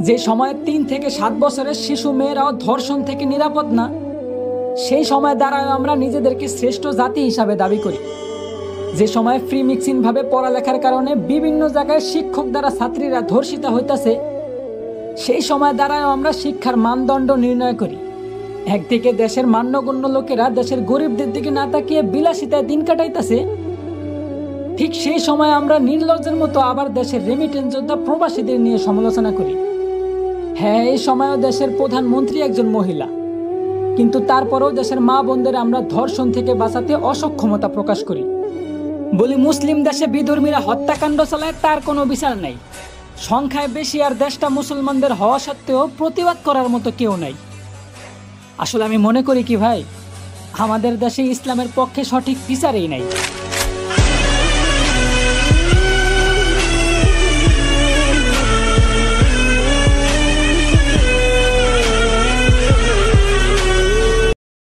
যে সময়ে 3 থেকে 7 বছরের শিশু মেয়েরাও ধর্ষণ থেকে নিরাপদ না, সেই সময় দ্বারাও আমরা নিজেদেরকে শ্রেষ্ঠ জাতি হিসাবে দাবি করি। যে সময় ফ্রি মিক্সিং ভাবে পড়ালেখার কারণে বিভিন্ন জায়গায় শিক্ষক দ্বারা ছাত্রীরা ধর্ষিত হইতাছে, সেই সময় দ্বারাও আমরা শিক্ষার মানদণ্ড নির্ণয় করি। একদিকে দেশের মান্যগণ্য লোকেরা দেশের গরিবদের দিকে না তাকিয়ে বিলাসিতায় দিন কাটাইতেছে, ঠিক সেই সময় আমরা নির্লজ্জের মতো আবার দেশের রেমিটেন্স যোদ্ধা প্রবাসীদের নিয়ে সমালোচনা করি। হ্যাঁ, এই সময়ও দেশের প্রধানমন্ত্রী একজন মহিলা, কিন্তু তারপরেও দেশের মা বোনদের আমরা ধর্ষণ থেকে বাঁচাতে অসক্ষমতা প্রকাশ করি। বলি মুসলিম দেশে বিধর্মীরা হত্যাকাণ্ড চালায়, তার কোনো বিচার নাই। সংখ্যায় বেশি আর দেশটা মুসলমানদের হওয়া সত্ত্বেও প্রতিবাদ করার মতো কেউ নাই। আসলে আমি মনে করি কি ভাই, আমাদের দেশে ইসলামের পক্ষে সঠিক বিচারই নাই।